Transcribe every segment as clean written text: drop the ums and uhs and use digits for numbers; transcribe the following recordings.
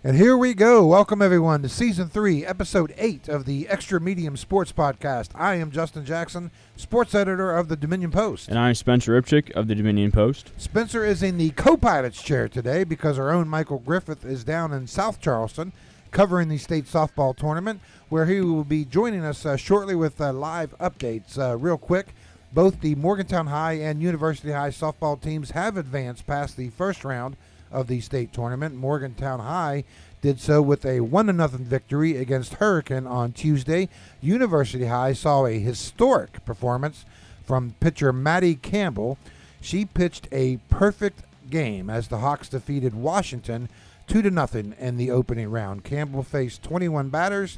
And here we go. Welcome, everyone, to Season 3, Episode 8 of the Extra Medium Sports Podcast. I am Justin Jackson, sports editor of the Dominion Post. And I'm Spencer Ripchick of the Dominion Post. Spencer is in the co-pilot's chair today because our own Michael Griffith is down in South Charleston covering the state softball tournament, where he will be joining us shortly with live updates. Real quick, both the Morgantown High and University High softball teams have advanced past the first round of the state tournament. Morgantown High did so with a 1-0 victory against Hurricane on Tuesday. University High saw a historic performance from pitcher Maddie Campbell. She pitched a perfect game as the Hawks defeated Washington 2-0 in the opening round. Campbell faced 21 batters,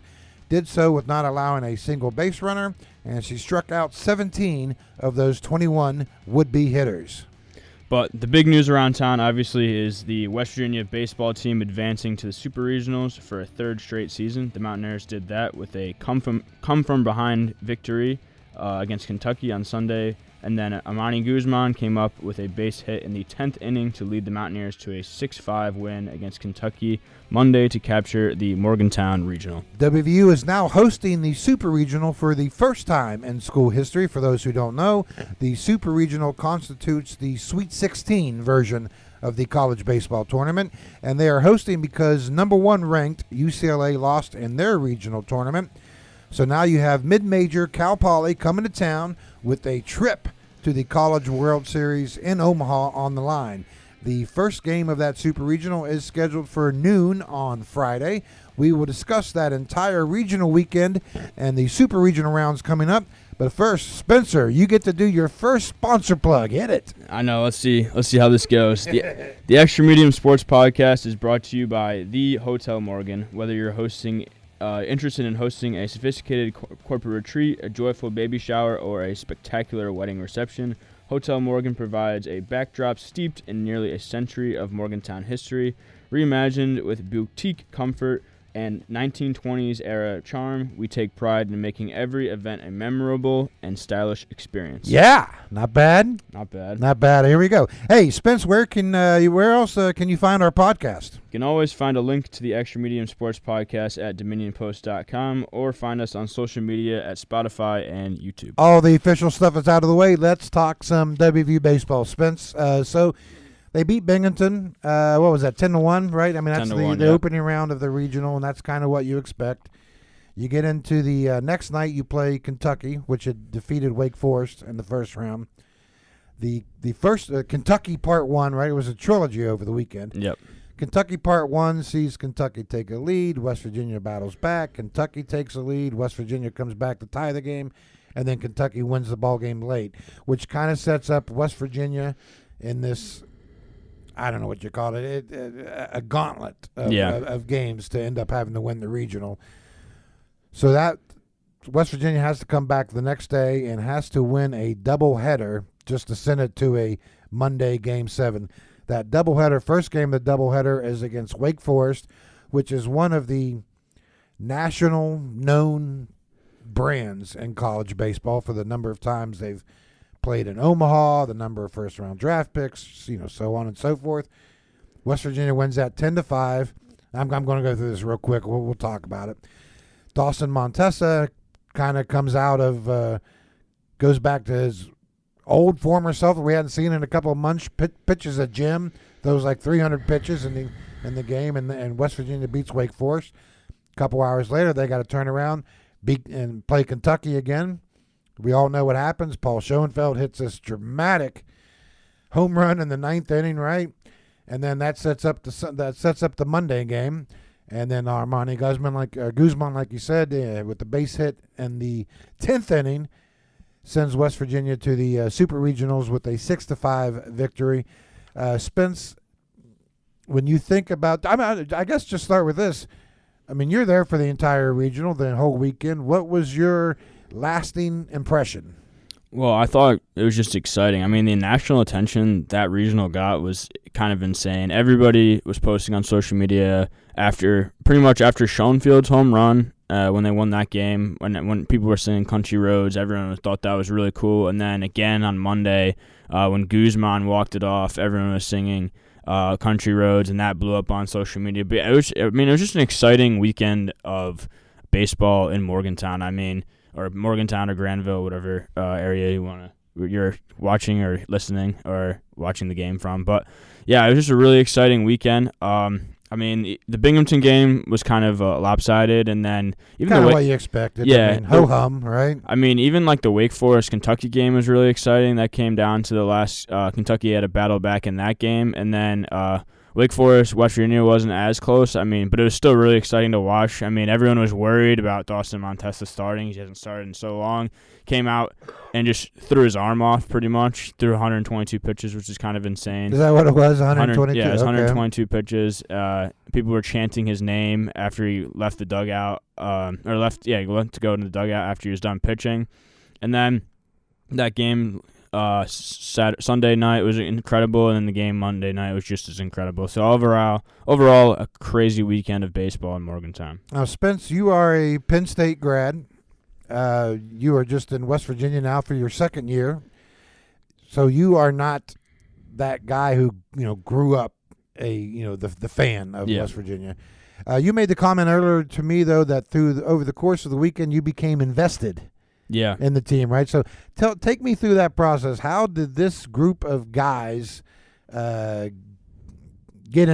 did so with not allowing a single base runner, and she struck out 17 of those 21 would-be hitters. But the big news around town, obviously, is the West Virginia baseball team advancing to the Super Regionals for a third straight season. The Mountaineers did that with a come-from-behind victory against Kentucky on Sunday. And then Amani Guzman came up with a base hit in the 10th inning to lead the Mountaineers to a 6-5 win against Kentucky Monday to capture the Morgantown Regional. WVU is now hosting the Super Regional for the first time in school history. For those who don't know, the Super Regional constitutes the Sweet 16 version of the college baseball tournament, and they are hosting because number 1 ranked UCLA lost in their regional tournament. So now you have mid-major Cal Poly coming to town with a trip to the College World Series in Omaha on the line. The first game of that Super Regional is scheduled for noon on Friday. We will discuss that entire regional weekend and the Super Regional rounds coming up. But first, Spencer, you get to do your first sponsor plug. Hit it. I know. Let's see how this goes. The Extra Medium Sports Podcast is brought to you by the Hotel Morgan. Whether you're interested in hosting a sophisticated corporate retreat, a joyful baby shower, or a spectacular wedding reception, Hotel Morgan provides a backdrop steeped in nearly a century of Morgantown history, reimagined with boutique comfort and 1920s era charm. We take pride in making every event a memorable and stylish experience. Yeah, not bad. Not bad. Not bad. Here we go. Hey, Spence, where else can you find our podcast? You can always find a link to the Extra Medium Sports Podcast at DominionPost.com or find us on social media at Spotify and YouTube. All the official stuff is out of the way. Let's talk some WVU baseball, Spence. So they beat Binghamton. What was that, 10-1, right? I mean, that's the opening round of the regional, and that's kind of what you expect. You get into the next night, you play Kentucky, which had defeated Wake Forest in the first round. The first Kentucky Part 1, right? It was a trilogy over the weekend. Yep. Kentucky Part 1 sees Kentucky take a lead. West Virginia battles back. Kentucky takes a lead. West Virginia comes back to tie the game, and then Kentucky wins the ball game late, which kind of sets up West Virginia in this, I don't know what you call it, a gauntlet of games to end up having to win the regional. So that West Virginia has to come back the next day and has to win a doubleheader just to send it to a Monday Game 7. That doubleheader, first game of the doubleheader is against Wake Forest, which is one of the national known brands in college baseball for the number of times they've played in Omaha, the number of first-round draft picks, so on and so forth. West Virginia wins that 10-5. I'm going to go through this real quick. We'll talk about it. Dawson Montesa kind of comes out of, goes back to his old former self that we hadn't seen in a couple of months. Pitches a gem. Those like 300 pitches in the game, and West Virginia beats Wake Forest. A couple hours later, they got to turn around, beat and play Kentucky again. We all know what happens. Paul Schoenfeld hits this dramatic home run in the 9th inning, right? And then that sets up the Monday game. And then Armani Guzman, like you said, with the base hit in the 10th inning, sends West Virginia to the Super Regionals with a 6-5 victory. Spence, when you think about, I guess just start with this. I mean, you're there for the entire regional, the whole weekend. What was your lasting impression? Well, I thought it was just exciting. I mean, the national attention that regional got was kind of insane. Everybody was posting on social media pretty much after Schoenfield's home run. When they won that game, when people were singing Country Roads, everyone thought that was really cool. And then again on Monday, when Guzman walked it off, everyone was singing Country Roads, and that blew up on social media. But it was just an exciting weekend of baseball in Morgantown. Or Morgantown or Granville, whatever area you're watching or listening or watching the game from. But yeah, it was just a really exciting weekend. The Binghamton game was kind of lopsided, and then even kind of what you expected. Yeah, ho-hum, right? Even like the Wake Forest Kentucky game was really exciting. That came down to the last. Kentucky had a battle back in that game, and then Wake Forest West Virginia wasn't as close. But it was still really exciting to watch. Everyone was worried about Dawson Montesa starting. He hasn't started in so long. Came out and just threw his arm off pretty much. Threw 122 pitches, which is kind of insane. Is that what it was? 122? Yeah, it was okay. 122 pitches. People were chanting his name after he left the dugout. He left to go into the dugout after he was done pitching. And then that game Sunday night was incredible, and then the game Monday night was just as incredible. So overall, a crazy weekend of baseball in Morgantown. Now, Spence, you are a Penn State grad. You are just in West Virginia now for your second year. So you are not that guy who grew up the fan of West Virginia. You made the comment earlier to me though that over the course of the weekend you became invested. Yeah. In the team, right? So take me through that process. How did this group of guys get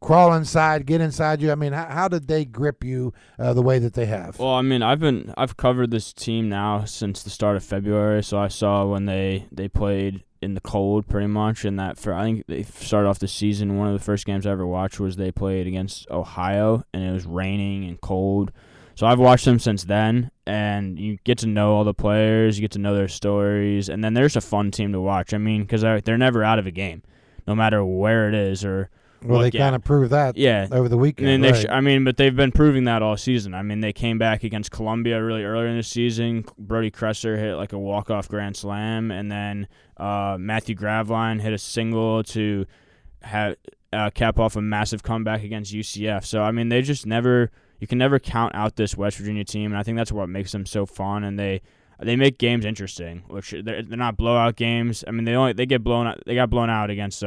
crawl inside, get inside you? How did they grip you the way that they have? Well, I've covered this team now since the start of February, so I saw when they played in the cold pretty much, and I think they started off the season. One of the first games I ever watched was they played against Ohio, and it was raining and cold. So I've watched them since then, and you get to know all the players, you get to know their stories, and then there's a fun team to watch. Because they're never out of a game, no matter where it is or. Well, they kind of proved that over the weekend. And but they've been proving that all season. They came back against Columbia really early in the season. Brody Kresser hit like a walk-off grand slam, and then Matthew Gravline hit a single to cap off a massive comeback against UCF. So, they just never – you can never count out this West Virginia team, and I think that's what makes them so fun. And they make games interesting, which they're not blowout games. They get blown out. They got blown out against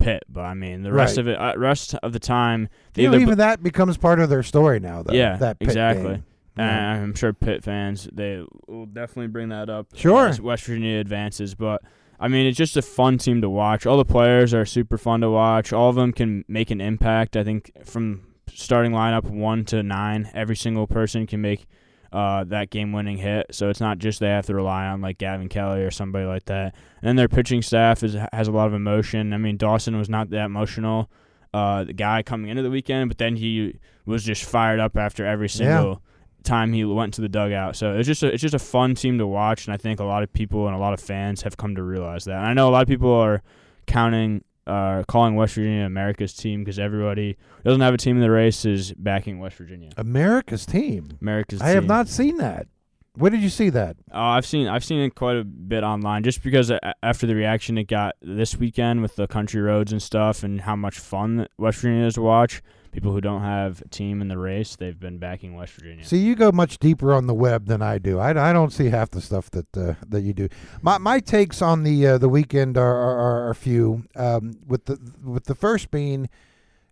Pitt, but the rest of it, rest of the time, even that becomes part of their story now, though. Yeah, that Pitt exactly. Game. Yeah. I'm sure Pitt fans they will definitely bring that up. Sure, as West Virginia advances, but. It's just a fun team to watch. All the players are super fun to watch. All of them can make an impact. I think from starting lineup 1 to 9, every single person can make that game-winning hit. So it's not just they have to rely on like Gavin Kelly or somebody like that. And then their pitching staff has a lot of emotion. Dawson was not that emotional, the guy coming into the weekend, but then he was just fired up after every single time he went to the dugout. So it's just a fun team to watch, and I think a lot of people and a lot of fans have come to realize that. And I know a lot of people are calling West Virginia America's team because everybody who doesn't have a team in the race is backing West Virginia. America's team. I have not seen that. Where did you see that? I've seen it quite a bit online, just because after the reaction it got this weekend with the country roads and stuff, and how much fun West Virginia is to watch. People who don't have a team in the race, they've been backing West Virginia. See, you go much deeper on the web than I do. I don't see half the stuff that you do. My takes on the weekend are few. With the first being,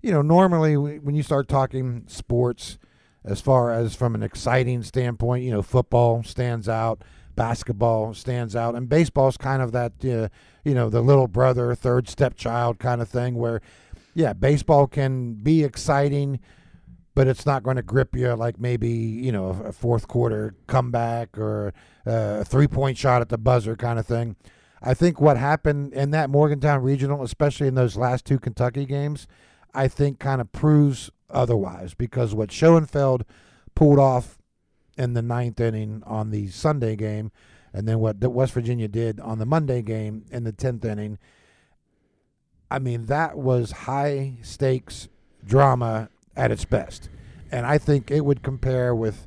normally when you start talking sports, as far as from an exciting standpoint, football stands out, basketball stands out, and baseball's kind of that the little brother, third stepchild kind of thing where. Yeah, baseball can be exciting, but it's not going to grip you like maybe, a fourth quarter comeback or a 3-point shot at the buzzer kind of thing. I think what happened in that Morgantown Regional, especially in those last 2 Kentucky games, I think kind of proves otherwise, because what Schoenfeld pulled off in the 9th inning on the Sunday game, and then what West Virginia did on the Monday game in the 10th inning, that was high-stakes drama at its best. And I think it would compare with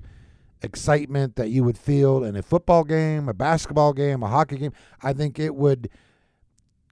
excitement that you would feel in a football game, a basketball game, a hockey game. I think it would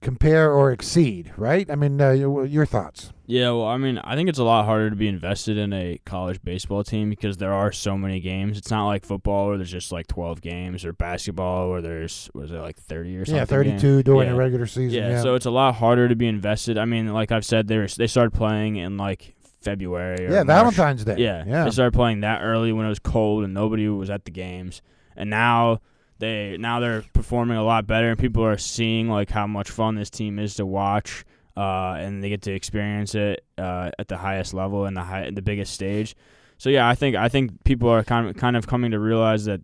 compare or exceed, right? I mean, your thoughts. Yeah, well, I mean, I think it's a lot harder to be invested in a college baseball team because there are so many games. It's not like football where there's just like 12 games, or basketball where there's, was it like 30 or something? Yeah, 32 during the the regular season. Yeah, so it's a lot harder to be invested. I mean, like I've said, they started playing in like February. Or March. Valentine's Day. Yeah, they started playing that early when it was cold and nobody was at the games, and now they're performing a lot better, and people are seeing like how much fun this team is to watch, and they get to experience it at the highest level and the biggest stage. So yeah, I think people are kind of coming to realize that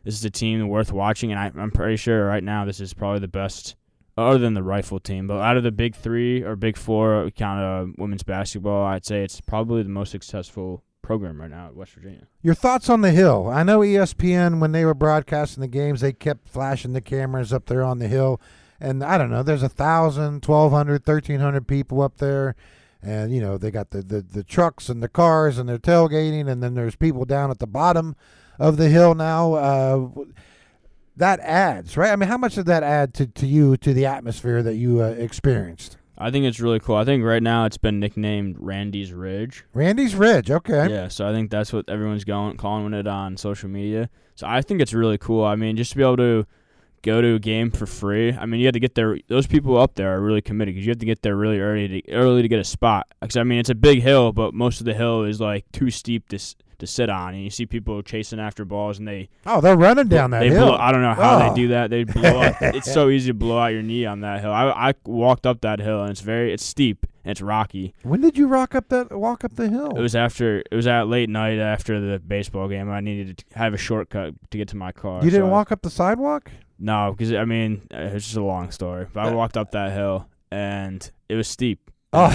this is a team worth watching, and I'm pretty sure right now this is probably the best, other than the Rifle team, but out of the big three or big four, kind of women's basketball, I'd say it's probably the most successful program right now at West Virginia. Your thoughts on the Hill? I know ESPN, when they were broadcasting the games, they kept flashing the cameras up there on the Hill, and I don't know, there's 1,000, 1,200, 1,300 people up there, and you know they got the trucks and the cars and they're tailgating, and then there's people down at the bottom of the Hill now. That adds, right? I mean, how much did that add to you, to the atmosphere that you experienced? I think it's really cool. I think right now it's been nicknamed Randy's Ridge. Randy's Ridge, okay. Yeah, so I think that's what everyone's calling it on social media. So I think it's really cool. I mean, just to be able to go to a game for free. I mean, you have to get there. Those people up there are really committed because you have to get there really early to get a spot. Because I mean, it's a big hill, but most of the hill is like too steep to sit on, and you see people chasing after balls, and they're running down that hill. I don't know how they do that. They blow up. It's so easy to blow out your knee on that hill. I walked up that hill, and it's steep and it's rocky. When did you walk up the hill? It was at late night after the baseball game. I needed to have a shortcut to get to my car. You didn't walk up the sidewalk? No, because I mean it's just a long story. But I walked up that hill, and it was steep. Oh,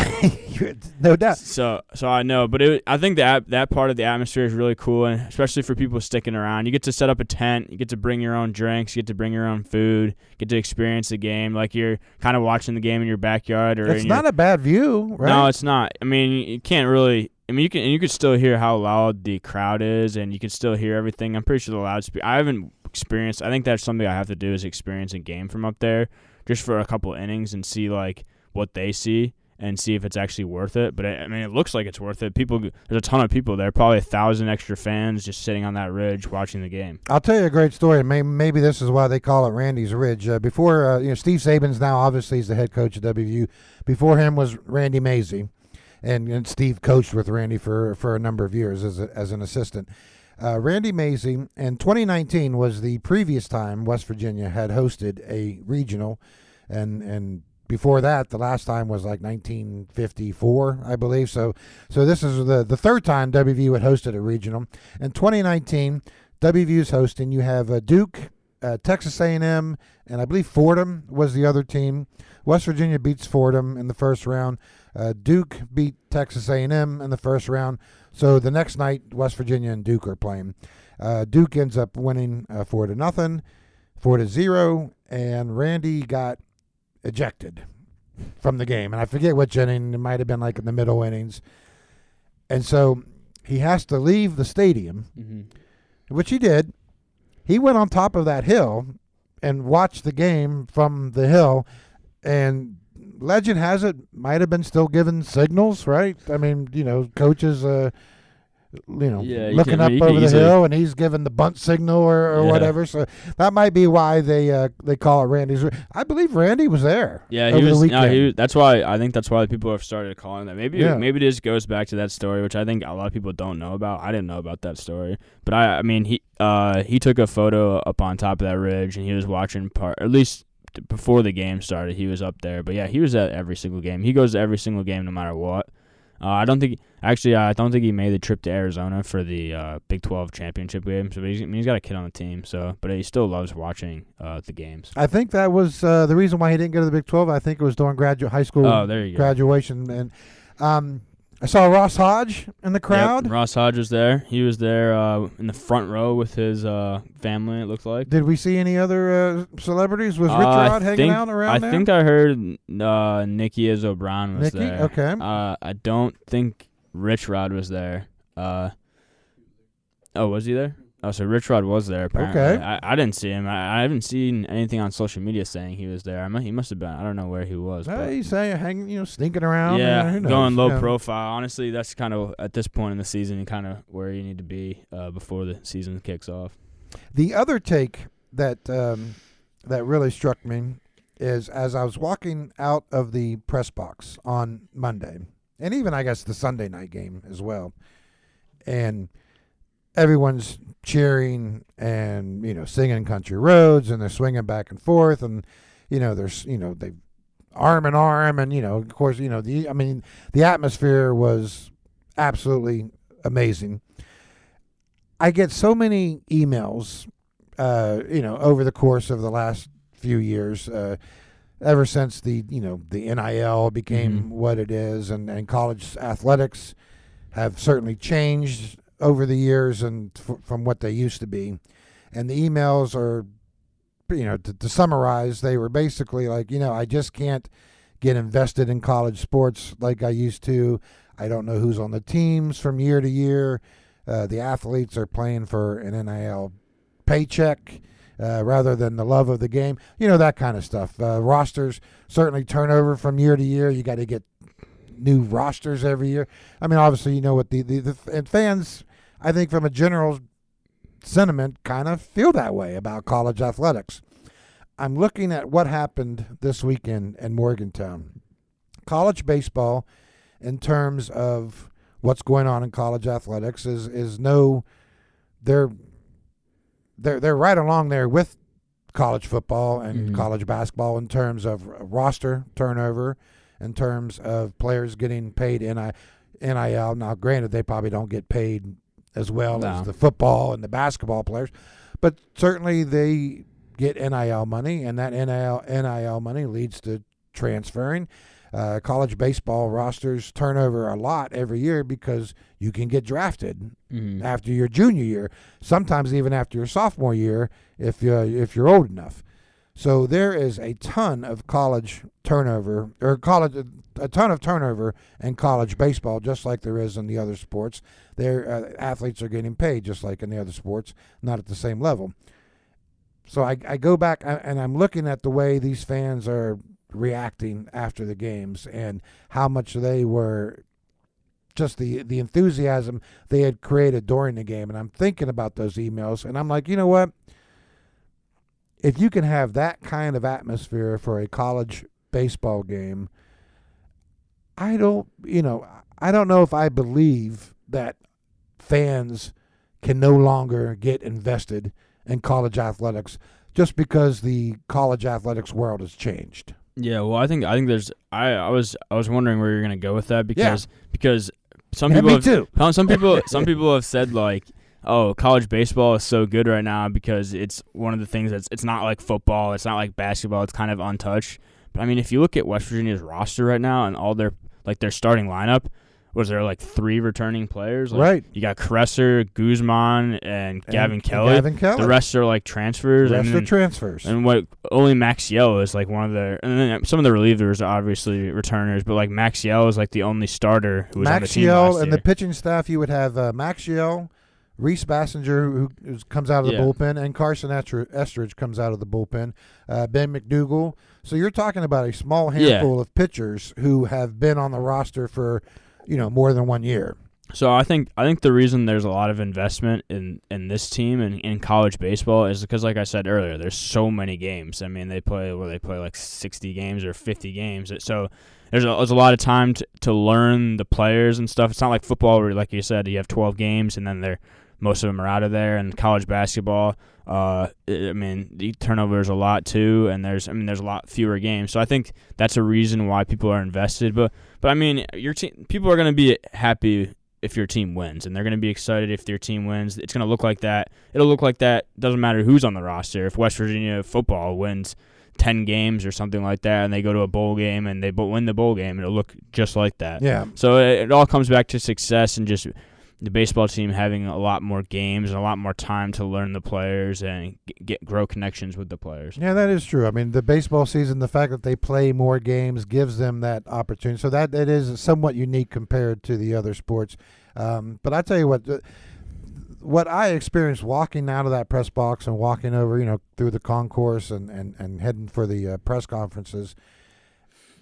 no doubt. So I know, but I think that part of the atmosphere is really cool, and especially for people sticking around. You get to set up a tent, you get to bring your own drinks, you get to bring your own food, get to experience the game like you're kind of watching the game in your backyard. It's not a bad view, right? No, it's not. I mean, you can't really. I mean, you can still hear how loud the crowd is, and you can still hear everything. I'm pretty sure the loudspeaker. I haven't experienced. I think that's something I have to do is experience a game from up there, just for a couple innings and see like what they see. And see if it's actually worth it. But, I mean, it looks like it's worth it. There's a ton of people there, probably 1,000 extra fans just sitting on that ridge watching the game. I'll tell you a great story. Maybe this is why they call it Randy's Ridge. Before, Steve Saban's now obviously he's the head coach at WVU. Before him was Randy Mazey, and Steve coached with Randy for a number of years as an assistant. Randy Mazey, and 2019 was the previous time West Virginia had hosted a regional, and before that, the last time was like 1954, I believe. So this is the third time WVU had hosted a regional. In 2019, WVU's hosting. You have Duke, Texas A&M, and I believe Fordham was the other team. West Virginia beats Fordham in the first round. Duke beat Texas A&M in the first round. So the next night, West Virginia and Duke are playing. Duke ends up winning 4-0, 4-0, and Randy got ejected from the game, and I forget which inning. It might have been like in the middle innings, and so he has to leave the stadium, which he did. He went on top of that hill and watched the game from the hill, and legend has it might have been still giving signals, right? I mean, coaches looking up over the hill, and he's giving the bunt signal or whatever. So that might be why they call it Randy's. I believe Randy was there. Yeah, he was. That's why I think people have started calling that. Maybe it just goes back to that story, which I think a lot of people don't know about. I didn't know about that story, but I mean he took a photo up on top of that ridge, and he was watching at least before the game started. He was up there, but yeah, he was at every single game. He goes to every single game, no matter what. I don't think he made the trip to Arizona for the Big 12 championship game. So he's got a kid on the team. But he still loves watching the games. I think that was the reason why he didn't go to the Big 12. I think it was during high school graduation. And I saw Ross Hodge in the crowd. Yep, Ross Hodge was there. He was there in the front row with his family, it looked like. Did we see any other celebrities? Was Rich Rod hanging out around there? I think I heard Nikki O'Brien was there. Okay. I don't think Rich Rod was there. Was he there? Oh, so Rich Rod was there apparently. Okay. I didn't see him. I haven't seen anything on social media saying he was there. He must have been. I don't know where he was. But He's hanging, sneaking around. yeah, who knows, going low profile. Honestly, that's kind of, at this point in the season, kind of where you need to be before the season kicks off. The other take that that really struck me is as I was walking out of the press box on Monday, and even I guess the Sunday night game as well, and everyone's cheering and singing Country Roads, and they're swinging back and forth, and there's they arm in arm, and of course the atmosphere was absolutely amazing. I get so many emails over the course of the last few years, ever since the NIL became what it is, and college athletics have certainly changed over the years and from what they used to be. And the emails are, to summarize, they were basically like, I just can't get invested in college sports like I used to. I don't know who's on the teams from year to year. The athletes are playing for an NIL paycheck rather than the love of the game. That kind of stuff. Rosters certainly turnover from year to year. You got to get new rosters every year. I mean, obviously, what and fans, I think from a general sentiment, kind of feel that way about college athletics. I'm looking at what happened this weekend in Morgantown. College baseball, in terms of what's going on in college athletics, is no, they're right along there with college football and college basketball in terms of roster turnover, in terms of players getting paid NIL. Now, granted, they probably don't get paid as well as the football and the basketball players, but certainly they get NIL money, and that NIL money leads to transferring. College baseball rosters turn over a lot every year because you can get drafted after your junior year, sometimes even after your sophomore year if you're old enough. So there is a ton of college turnover, a ton of turnover in college baseball, just like there is in the other sports. Their athletes are getting paid just like in the other sports, not at the same level. So I go back and I'm looking at the way these fans are reacting after the games and how much they were just the enthusiasm they had created during the game. And I'm thinking about those emails, and I'm like, you know what? If you can have that kind of atmosphere for a college baseball game, I don't know if I believe that fans can no longer get invested in college athletics just because the college athletics world has changed. Yeah, well, I think there's. I was wondering where you're gonna go with that because some Yeah, people me have, too. some people have said like, oh, college baseball is so good right now because it's one of the things it's not like football, it's not like basketball, it's kind of untouched. But I mean, if you look at West Virginia's roster right now and all their starting lineup, was there like 3 returning players? Like, Right. You got Cresser, Guzman, and Gavin Kelly. The rest are like transfers. And what only Maxiell is like one of the, and then some of the relievers are obviously returners, but like Maxiell is like the only starter who was on the team last year. And the pitching staff, you would have Maxiell, Reese Bassinger, who comes out of the bullpen, and Carson Estridge comes out of the bullpen, Ben McDougal. So you're talking about a small handful of pitchers who have been on the roster for more than 1 year. So I think the reason there's a lot of investment in this team and in college baseball is because, like I said earlier, there's so many games. I mean, they play like 60 games or 50 games. So there's a lot of time to learn the players and stuff. It's not like football where, like you said, you have 12 games and then most of them are out of there. And college basketball, the turnover is a lot too, and there's a lot fewer games. So I think that's a reason why people are invested. But I mean, your team, people are going to be happy if your team wins, and they're going to be excited if their team wins. It's going to look like that. It'll look like that. Doesn't matter who's on the roster. If West Virginia football wins 10 games or something like that, and they go to a bowl game and they win the bowl game, it'll look just like that. Yeah. So it all comes back to success and just the baseball team having a lot more games and a lot more time to learn the players and grow connections with the players. Yeah, that is true. I mean, the baseball season, the fact that they play more games gives them that opportunity. So that is somewhat unique compared to the other sports. But I tell you what, what I experienced walking out of that press box and walking over, through the concourse and heading for the press conferences,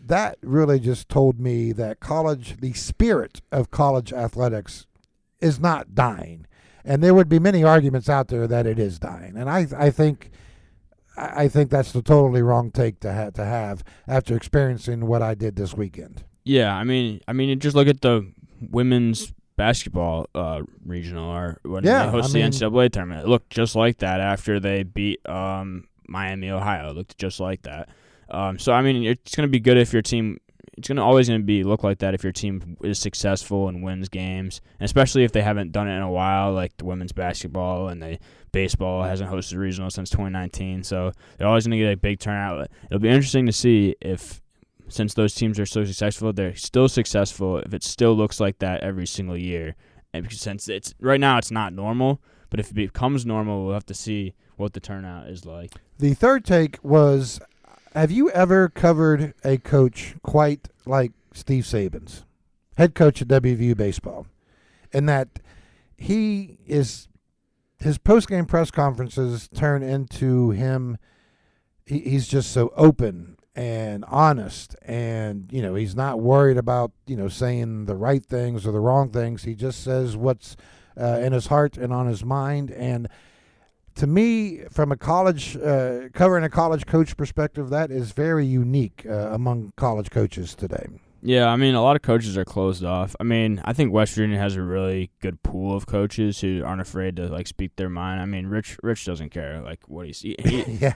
that really just told me that the spirit of college athletics is not dying. And there would be many arguments out there that it is dying. And I think that's the totally wrong take to have after experiencing what I did this weekend. Yeah, I mean, just look at the women's basketball regional or when they host the NCAA tournament. It looked just like that after they beat Miami, Ohio. It looked just like that. So I mean, it's going to be good if your team. It's always going to look like that if your team is successful and wins games, and especially if they haven't done it in a while, like the women's basketball and the baseball hasn't hosted a regional since 2019. So they're always going to get a big turnout. It'll be interesting to see if, since those teams are so successful, they're still successful. If it still looks like that every single year, and because since it's right now it's not normal, but if it becomes normal, we'll have to see what the turnout is like. The third take was, have you ever covered a coach quite like Steve Saban's, head coach at WVU baseball, in that his post-game press conferences turn into him. He's just so open and honest, and he's not worried about saying the right things or the wrong things. He just says what's in his heart and on his mind. And to me, from a covering a college coach perspective, that is very unique among college coaches today. Yeah, I mean, a lot of coaches are closed off. I mean, I think West Virginia has a really good pool of coaches who aren't afraid to speak their mind. I mean, Rich doesn't care what he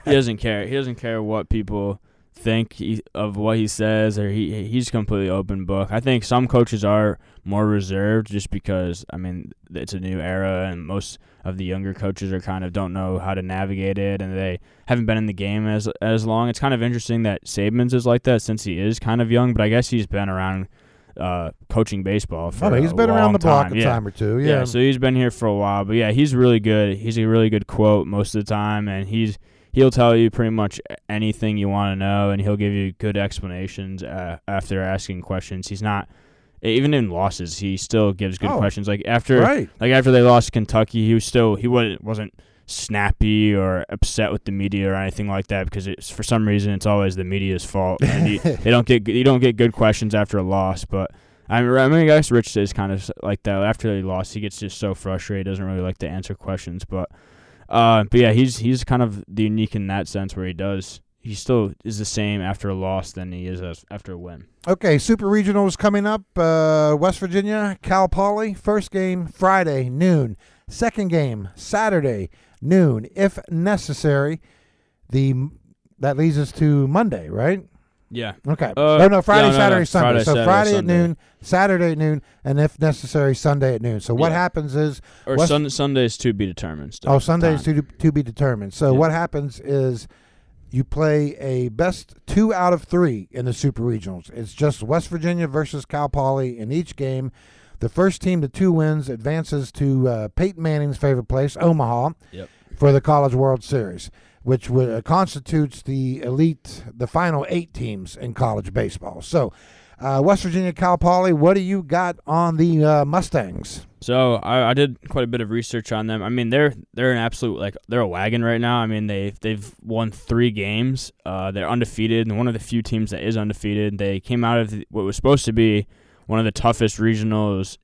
doesn't care. He doesn't care what people think of what he says, or he's completely open book. I think some coaches are more reserved just because, I mean, it's a new era and most of the younger coaches are kind of don't know how to navigate it and they haven't been in the game as long. It's kind of interesting that Saban's is like that since he is kind of young, but I guess he's been around coaching baseball for he's been around the block a time or two. Yeah, so he's been here for a while. But yeah, he's really good. He's a really good quote most of the time, and he'll tell you pretty much anything you want to know, and he'll give you good explanations after asking questions. He's not, even in losses, he still gives good questions. Like after they lost Kentucky, he wasn't snappy or upset with the media or anything like that, because for some reason it's always the media's fault, and you don't get good questions after a loss. But I mean, I guess Rich is kind of like that. After they lost, he gets just so frustrated, doesn't really like to answer questions, but yeah, he's kind of the unique in that sense where he still is the same after a loss than he is after a win. Okay, Super Regionals coming up. West Virginia, Cal Poly. First game Friday, noon. Second game Saturday, noon. If necessary, that leads us to Monday, right? Yeah. Okay. Friday, Saturday, Sunday. So Friday at noon, Saturday at noon, and if necessary, Sunday at noon. So what happens is... Sunday is to be determined still. Oh, Sunday is to be determined. So what happens is you play a best 2 out of 3 in the Super Regionals. It's just West Virginia versus Cal Poly in each game. The first team to 2 wins advances to Peyton Manning's favorite place, Omaha, for the College World Series, which constitutes the final 8 teams in college baseball. So, West Virginia, Cal Poly, what do you got on the Mustangs? So I did quite a bit of research on them. I mean, they're an absolute they're a wagon right now. I mean, they've won 3 games. They're undefeated, and one of the few teams that is undefeated. They came out of what was supposed to be one of the toughest regionals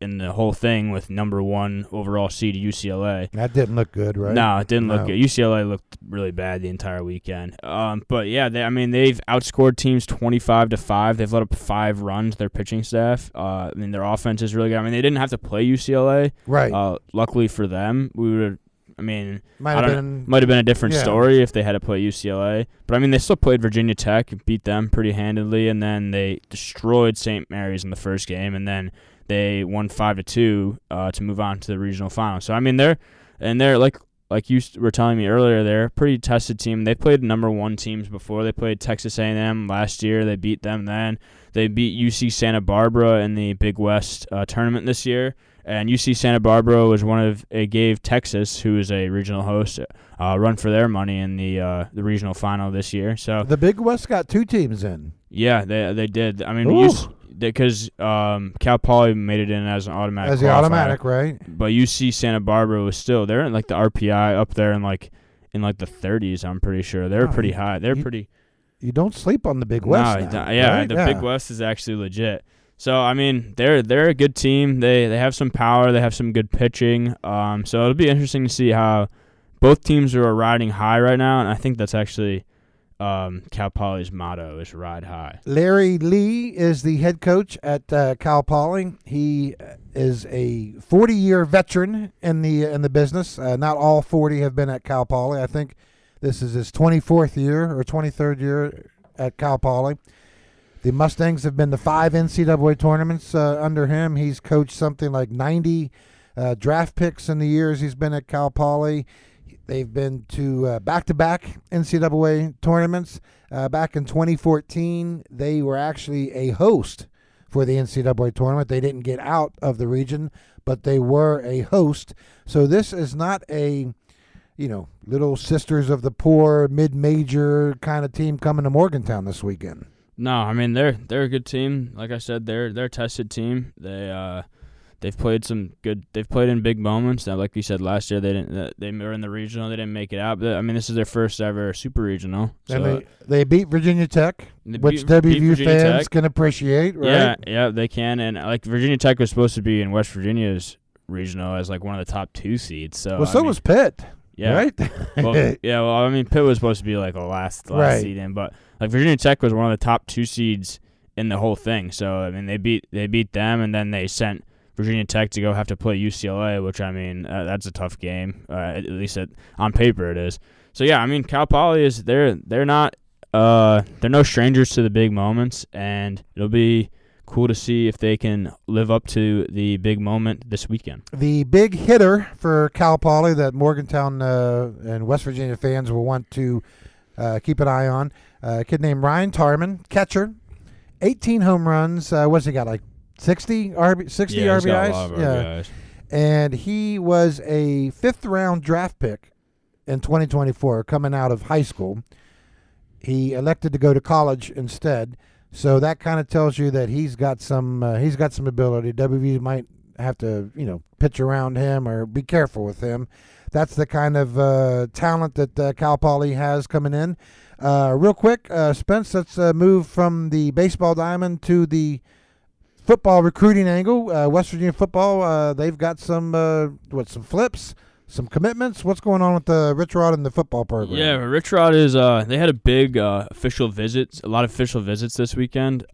in the whole thing with number 1 overall seed UCLA. That didn't look good, right? No, it didn't look good. UCLA looked really bad the entire weekend. But yeah, they've outscored teams 25-5. They've let up 5 runs. Their pitching staff. I mean, their offense is really good. I mean, they didn't have to play UCLA. Right. Luckily for them, we would. I mean, might have been a different story if they had to play UCLA. But, I mean, they still played Virginia Tech, beat them pretty handedly, and then they destroyed St. Mary's in the first game, and then they won 5-2 to move on to the regional final. So, I mean, they're like you were telling me earlier, they're a pretty tested team. They played number 1 teams before. They played Texas A&M last year. They beat them then. They beat UC Santa Barbara in the Big West tournament this year. And UC Santa Barbara was gave Texas, who is a regional host, run for their money in the regional final this year. So the Big West got 2 teams in. Yeah, they did. I mean, because Cal Poly made it in as an automatic. As the qualifier. automatic, right? But UC Santa Barbara was still they're in like the RPI up there in like the 30s. I'm pretty sure they're pretty high. They're pretty. You don't sleep on the Big West. Right? The Big West is actually legit. So I mean, they're a good team. They have some power. They have some good pitching. So it'll be interesting to see how both teams are riding high right now, and I think that's actually Cal Poly's motto is ride high. Larry Lee is the head coach at Cal Poly. He is a 40-year veteran in the business. Not all 40 have been at Cal Poly. I think this is his 24th year or 23rd year at Cal Poly. The Mustangs have been to 5 NCAA tournaments under him. He's coached something like 90 draft picks in the years he's been at Cal Poly. They've been to back-to-back NCAA tournaments. Back in 2014, they were actually a host for the NCAA tournament. They didn't get out of the region, but they were a host. So this is not a Little Sisters of the Poor, mid-major kind of team coming to Morgantown this weekend. No, I mean they're a good team. Like I said, they're a tested team. They've played some good. They've played in big moments. Now, like we said last year, they were in the regional. They didn't make it out. But I mean, this is their first ever super regional. So and they beat Virginia Tech, which WVU fans can appreciate, right? Yeah, they can. And like Virginia Tech was supposed to be in West Virginia's regional as like one of the top 2 seeds. So was Pitt. Yeah. Right? Well, I mean, Pitt was supposed to be like the last seed in, but like Virginia Tech was one of the top 2 seeds in the whole thing. So I mean, they beat them, and then they sent Virginia Tech to go have to play UCLA, which I mean, that's a tough game. At least on paper it is. So yeah, I mean, Cal Poly is they're no strangers to the big moments, and it'll be cool to see if they can live up to the big moment this weekend. The big hitter for Cal Poly that Morgantown and West Virginia fans will want to keep an eye on, a kid named Ryan Tarman, catcher, 18 home runs. What's he got, like 60 RBIs? He's got a lot of RBIs. And he was a 5th-round draft pick in 2024 coming out of high school. He elected to go to college instead. So that kind of tells you that he's got some ability. WVU might have to, pitch around him or be careful with him. That's the kind of talent that Cal Poly has coming in. Real quick, Spence, let's move from the baseball diamond to the football recruiting angle. West Virginia football, they've got some flips, some commitments. What's going on with Rich Rod and the football program? Yeah, Rich Rod is they had a big a lot of official visits this weekend,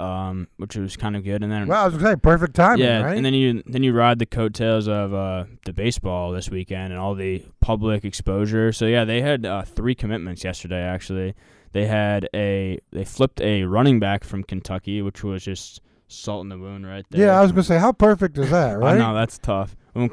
which was kind of good. And then I was gonna say perfect timing, right? And then you ride the coattails of the baseball this weekend and all the public exposure. So yeah, they had 3 commitments yesterday. Actually, they flipped a running back from Kentucky, which was just salt in the wound right there. Yeah, I was gonna say, how perfect is that, right? I know, that's tough. One of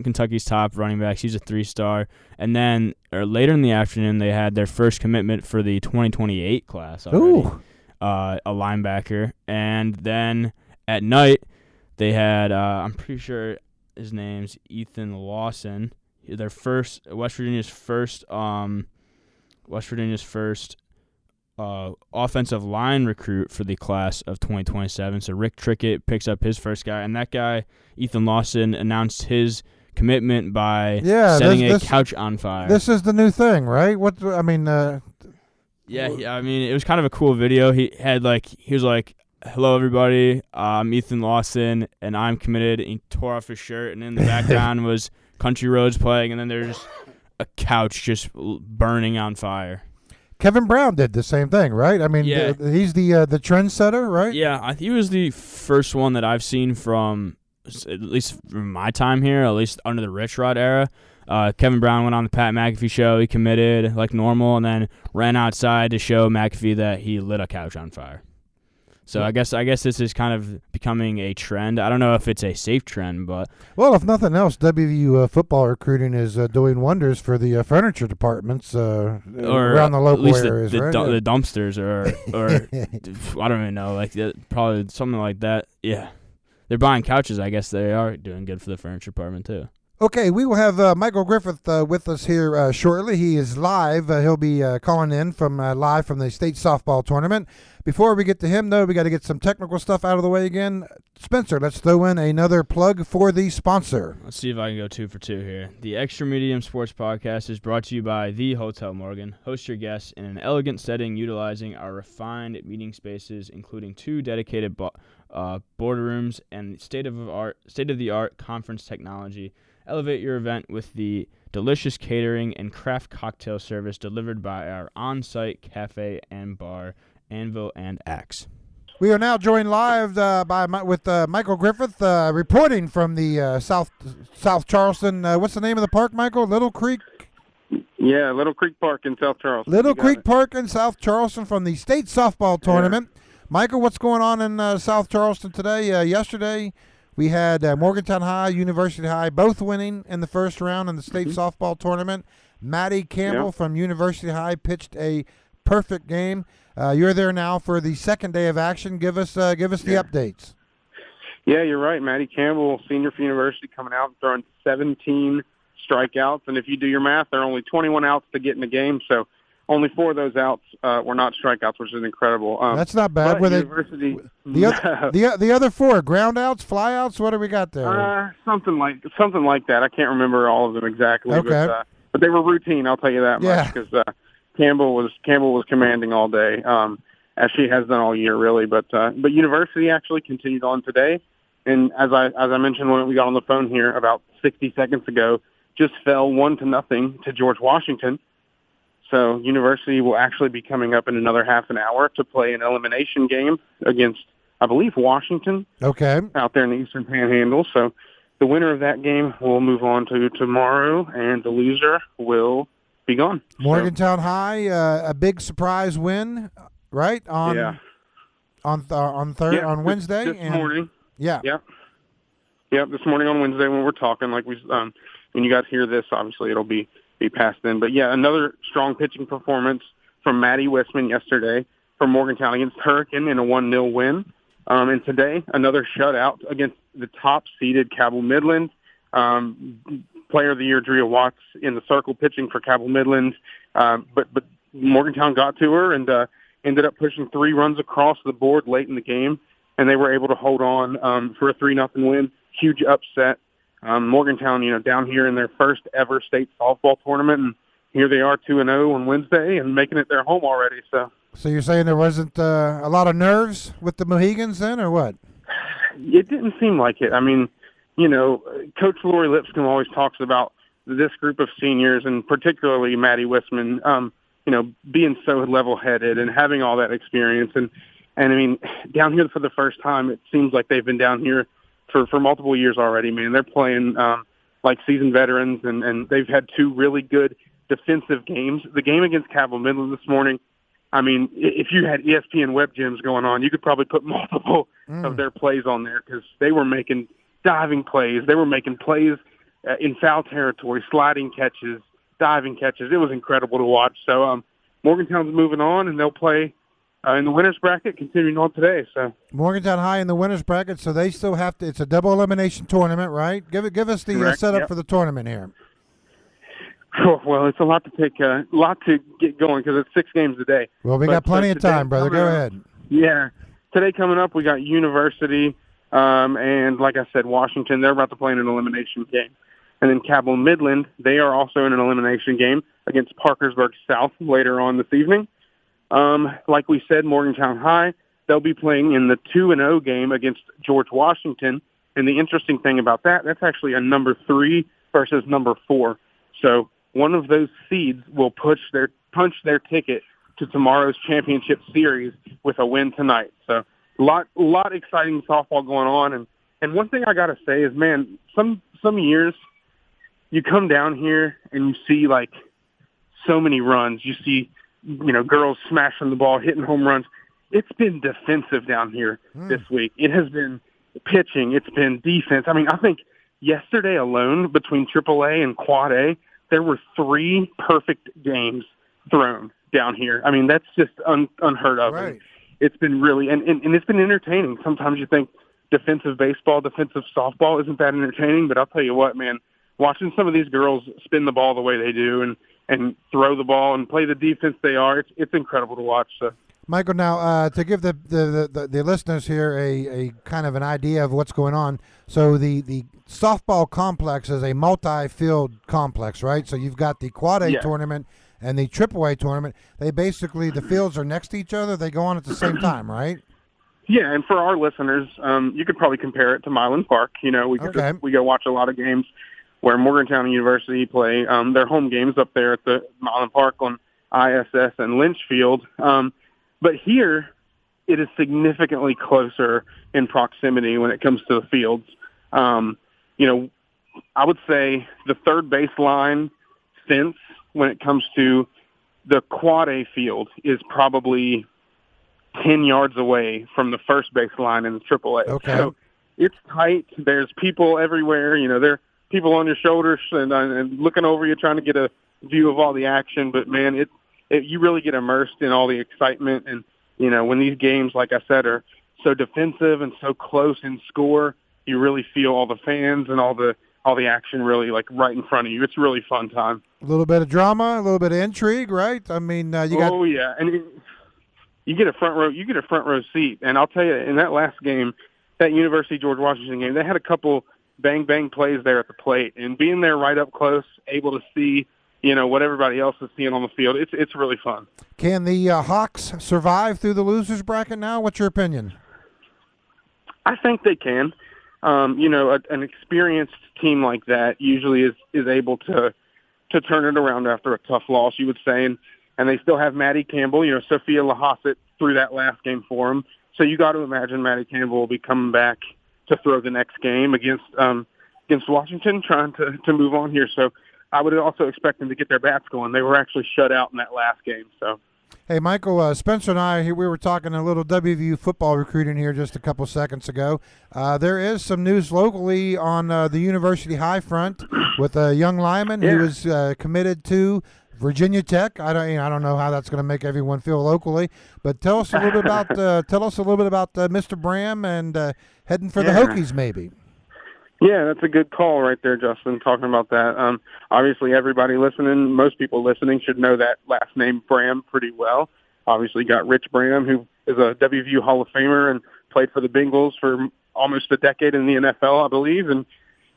Kentucky's top running backs, he's a 3-star. And then later in the afternoon, they had their first commitment for the 2028 class already. Ooh. A linebacker. And then at night, they had, I'm pretty sure his name's Ethan Lawson. West Virginia's first offensive line recruit for the class of 2027. So Rick Trickett picks up his first guy, and that guy, Ethan Lawson, announced his commitment by setting a couch on fire. This is the new thing, right? Yeah, I mean, it was kind of a cool video. He was like, "Hello, everybody. I'm Ethan Lawson, and I'm committed." And he tore off his shirt, and in the background was Country Roads playing, and then there's a couch just burning on fire. Kevin Brown did the same thing, right? I mean, he's the trendsetter, right? Yeah, he was the first one that I've seen from, at least from my time here, at least under the Rich Rod era. Kevin Brown went on the Pat McAfee show. He committed like normal and then ran outside to show McAfee that he lit a couch on fire. So I guess this is kind of becoming a trend. I don't know if it's a safe trend, but well, if nothing else, WVU football recruiting is doing wonders for the furniture departments around the local areas, right? The dumpsters or I don't even know, like probably something like that. Yeah, they're buying couches. I guess they are doing good for the furniture department too. Okay, we will have Michael Griffith with us here shortly. He is live. He'll be calling in from live from the state softball tournament. Before we get to him, though, we got to get some technical stuff out of the way again. Spencer, let's throw in another plug for the sponsor. Let's see if I can go 2 for 2 here. The Extra Medium Sports Podcast is brought to you by The Hotel Morgan. Host your guests in an elegant setting utilizing our refined meeting spaces, including 2 dedicated boardrooms and state-of-the-art conference technology. Elevate your event with the delicious catering and craft cocktail service delivered by our on-site cafe and bar, Anvil and Axe. We are now joined live with Michael Griffith, reporting from the South Charleston. What's the name of the park, Michael? Little Creek? Yeah, Little Creek Park in South Charleston. Little Creek Park in South Charleston from the state softball tournament. Yeah. Michael, what's going on in South Charleston today? Yesterday, we had Morgantown High, University High, both winning in the first round in the state softball tournament. Maddie Campbell from University High pitched a perfect game. You're there now for the second day of action. Give us the updates. Yeah, you're right. Maddie Campbell, senior for University, coming out and throwing 17 strikeouts. And if you do your math, there are only 21 outs to get in the game. So only 4 of those outs were not strikeouts, which is incredible. That's not bad. Were University, the other 4 ground outs, fly outs? What do we got there? Something like that. I can't remember all of them exactly. Okay. But they were routine. I'll tell you that much because Campbell was commanding all day, as she has done all year, really. But University actually continued on today, and as I mentioned when we got on the phone here about 60 seconds ago, just fell 1-0 to George Washington. So University will actually be coming up in another half an hour to play an elimination game against, I believe, Washington. Okay. Out there in the Eastern Panhandle. So the winner of that game will move on to tomorrow, and the loser will be gone. Morgantown High, a big surprise win, right? On Wednesday. This morning. Yeah. Yep. This morning on Wednesday when we're talking, like when you guys hear this, obviously it'll be passed in. But yeah, another strong pitching performance from Maddie Westman yesterday for Morgantown against Hurricane in a 1-0 win. And today, another shutout against the top-seeded Cabell Midland. Player of the Year, Drea Watts, in the circle pitching for Cabell Midland. But Morgantown got to her and ended up pushing 3 runs across the board late in the game, and they were able to hold on for a 3-0 win. Huge upset. Morgantown, down here in their first ever state softball tournament, and here they are 2-0 on Wednesday and making it their home already. So you're saying there wasn't a lot of nerves with the Mohegans then, or what? It didn't seem like it. I mean, Coach Lori Lipscomb always talks about this group of seniors, and particularly Maddie Westman, being so level-headed and having all that experience. And I mean, down here for the first time, it seems like they've been down here for multiple years already, man. They're playing like seasoned veterans, and they've had 2 really good defensive games. The game against Cabell Midland this morning, I mean, if you had ESPN web gyms going on, you could probably put multiple of their plays on there because they were making diving plays. They were making plays in foul territory, sliding catches, diving catches. It was incredible to watch. So Morgantown's moving on, and they'll play in the winners bracket, continuing on today. So Morgantown High in the winners bracket, so they still have to. It's a double elimination tournament, right? Give us the setup for the tournament here. Well, it's a lot to get going because it's 6 games a day. Well, we got plenty of time, brother. Go ahead. Yeah, today coming up, we got University, and like I said, Washington. They're about to play in an elimination game, and then Cabell Midland. They are also in an elimination game against Parkersburg South later on this evening. Like we said, Morgantown High, they'll be playing in the 2-0 game against George Washington. And the interesting thing about that's actually a number 3 versus number 4. So one of those seeds will punch their ticket to tomorrow's championship series with a win tonight. So a lot exciting softball going on. And one thing I got to say is, man, some years you come down here and you see like so many runs. You see, girls smashing the ball, hitting home runs. It's been defensive down here this week. It has been pitching. It's been defense. I mean, I think yesterday alone between AAA and Quad A, there were 3 perfect games thrown down here. I mean, that's just unheard of. Right. It's been really, and it's been entertaining. Sometimes you think defensive baseball, defensive softball isn't that entertaining, but I'll tell you what, man, watching some of these girls spin the ball the way they do and throw the ball and play the defense they are, it's incredible to watch. So. Michael, now to give the listeners here a kind of an idea of what's going on. So the softball complex is a multi-field complex, right? So you've got the Quad A tournament and the Triple A tournament. They basically, the fields are next to each other. They go on at the same time, right? Yeah, and for our listeners, you could probably compare it to Milan Park. We go watch a lot of games where Morgantown University play their home games up there at the Milan Park on ISS and Lynch Field. But here, it is significantly closer in proximity when it comes to the fields. I would say the third baseline fence when it comes to the Quad A field is probably 10 yards away from the first baseline in the Triple A. Okay. So it's tight. There's people everywhere. There are people on your shoulders and looking over you trying to get a view of all the action. But, man, you really get immersed in all the excitement. And, when these games, like I said, are so defensive and so close in score, you really feel all the fans and all the action really like right in front of you. It's a really fun time. A little bit of drama, a little bit of intrigue, right? I mean, you got. Oh yeah, and you get a front row. You get a front row seat, and I'll tell you, in that last game, that University George Washington game, they had a couple bang plays there at the plate, and being there right up close, able to see what everybody else is seeing on the field, it's really fun. Can the Hawks survive through the losers bracket now? What's your opinion? I think they can. An experienced team like that usually is able to turn it around after a tough loss, you would say, and they still have Maddie Campbell. Sophia Lahosset threw that last game for them, so you got to imagine Maddie Campbell will be coming back to throw the next game against Washington, trying to move on here. So I would also expect them to get their bats going. They were actually shut out in that last game, so. Hey, Michael, Spencer and I, we were talking a little WVU football recruiting here just a couple seconds ago. There is some news locally on the University High front with a young lineman who is committed to Virginia Tech. I don't know how that's going to make everyone feel locally, but tell us a little bit about Mr. Bram and heading for the Hokies maybe. Yeah, that's a good call right there, Justin, talking about that. Obviously, everybody listening, most people listening should know that last name Bram pretty well. Obviously, got Rich Bram, who is a WVU Hall of Famer and played for the Bengals for almost a decade in the NFL, I believe. And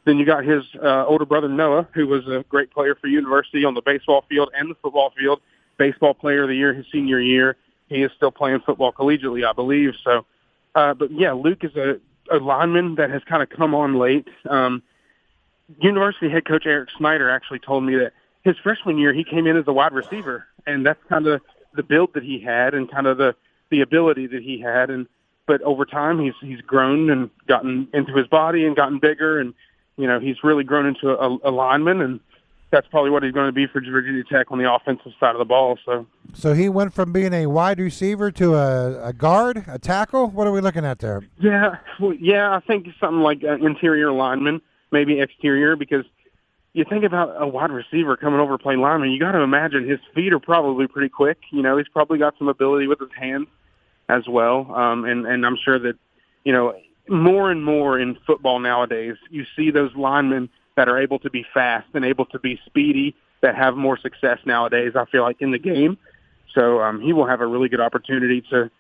then you got his older brother, Noah, who was a great player for University on the baseball field and the football field. Baseball player of the year his senior year. He is still playing football collegiately, I believe. So, but, yeah, Luke is a lineman that has kind of come on late. University head coach Eric Snyder actually told me that his freshman year he came in as a wide receiver, and that's kind of the build that he had and kind of the ability that he had. But over time he's grown and gotten into his body and gotten bigger, and he's really grown into a lineman, and that's probably what he's going to be for Virginia Tech on the offensive side of the ball. So he went from being a wide receiver to a guard, a tackle? What are we looking at there? Yeah, I think something like an interior lineman, maybe exterior, because you think about a wide receiver coming over playing lineman, you got to imagine his feet are probably pretty quick. He's probably got some ability with his hands as well. And I'm sure that, more and more in football nowadays, you see those linemen that are able to be fast and able to be speedy, that have more success nowadays, I feel like, in the game. So he will have a really good opportunity to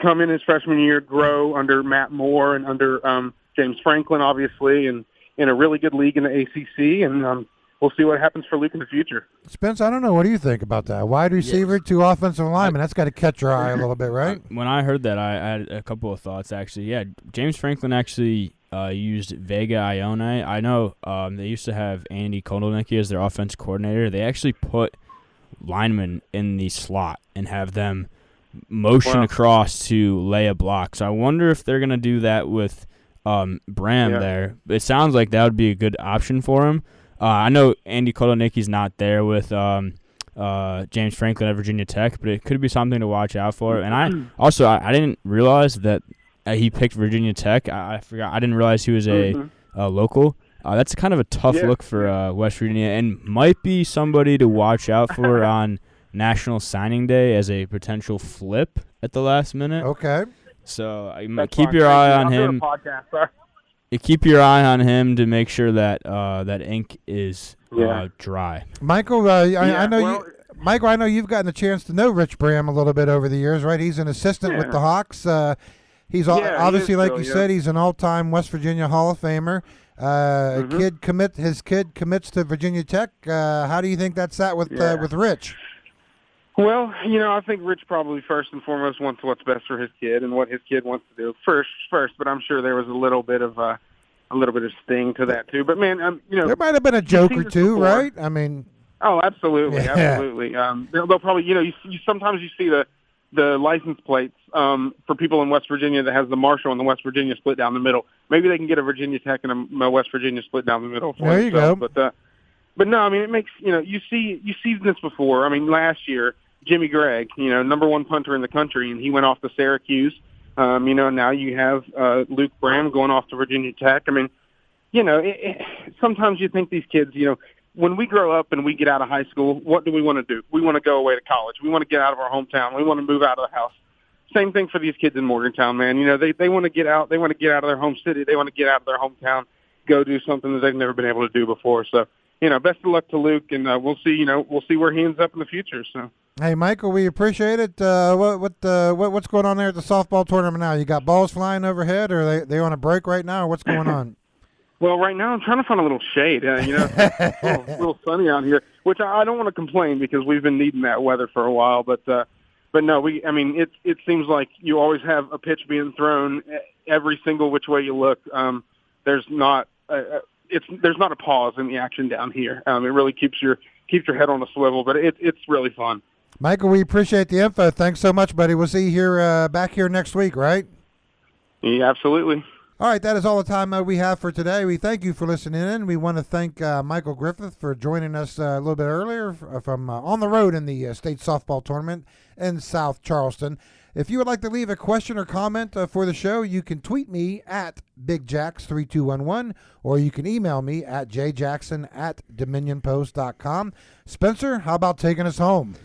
come in his freshman year, grow under Matt Moore and under James Franklin, obviously, and in a really good league in the ACC. And we'll see what happens for Luke in the future. Spence, I don't know. What do you think about that? Wide receiver to offensive lineman. That's got to catch your eye a little bit, right? When I heard that, I had a couple of thoughts, actually. Yeah, James Franklin actually used Vega Ione. I know they used to have Andy Kotelnicki as their offense coordinator. They actually put linemen in the slot and have them motion across to lay a block. So I wonder if they're going to do that with Bram there. It sounds like that would be a good option for him. I know Andy Kotelnicki's not there with James Franklin at Virginia Tech, but it could be something to watch out for. And I didn't realize that he picked Virginia Tech. I forgot. I didn't realize he was a local. That's kind of a tough look for West Virginia, and might be somebody to watch out for on National Signing Day as a potential flip at the last minute. Okay. So keep your eye on him. keep your eye on him to make sure that that ink is dry. Michael, I know Michael, I know you've gotten a chance to know Rich Bram a little bit over the years, right? He's an assistant with the Hawks. He's obviously, like you said, he's an all-time West Virginia Hall of Famer. His kid commits to Virginia Tech. How do you think that's at with Rich? Well, I think Rich probably first and foremost wants what's best for his kid and what his kid wants to do first. But I'm sure there was a little bit of sting to that too. But man, there might have been a joke or two, before. Right? I mean, oh, absolutely. They'll probably, you sometimes you see the license plates for people in West Virginia that has the Marshall and the West Virginia split down the middle. Maybe they can get a Virginia Tech and a West Virginia split down the middle. There you go. But no, I mean, it makes, you see this before. I mean, last year, Jimmy Gregg, number one punter in the country, and he went off to Syracuse. Now you have Luke Bram going off to Virginia Tech. I mean, sometimes you think these kids, when we grow up and we get out of high school, what do we want to do? We want to go away to college. We want to get out of our hometown. We want to move out of the house. Same thing for these kids in Morgantown, man. They want to get out. They want to get out of their home city. They want to get out of their hometown, go do something that they've never been able to do before. So, best of luck to Luke, and we'll see. We'll see where he ends up in the future. So. Hey, Michael, we appreciate it. What's going on there at the softball tournament now? You got balls flying overhead, or are they on a break right now, or what's going on? Well, right now I'm trying to find a little shade. It's a little sunny out here, which I don't want to complain because we've been needing that weather for a while. But no, it seems like you always have a pitch being thrown every single which way you look. There's not a pause in the action down here. It really keeps your head on a swivel, but it's really fun. Michael, we appreciate the info. Thanks so much, buddy. We'll see you back here next week, right? Yeah, absolutely. All right, that is all the time we have for today. We thank you for listening in. We want to thank Michael Griffith for joining us a little bit earlier from on the road in the state softball tournament in South Charleston. If you would like to leave a question or comment for the show, you can tweet me at BigJax3211, or you can email me at jjackson@dominionpost.com. Spencer, how about taking us home?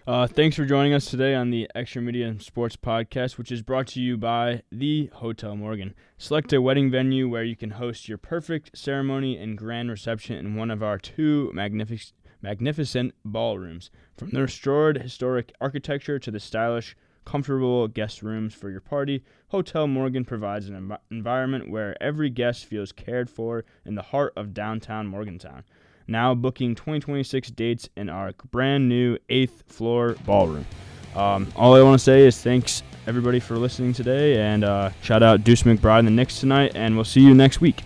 Thanks for joining us today on the Extra Media Sports Podcast, which is brought to you by the Hotel Morgan. Select a wedding venue where you can host your perfect ceremony and grand reception in one of our two magnificent ballrooms. From the restored historic architecture to the stylish, comfortable guest rooms for your party, Hotel Morgan provides an environment where every guest feels cared for in the heart of downtown Morgantown. Now booking 2026 dates in our brand new 8th floor ballroom. All I want to say is thanks everybody for listening today, and shout out Deuce McBride and the Knicks tonight, and we'll see you next week.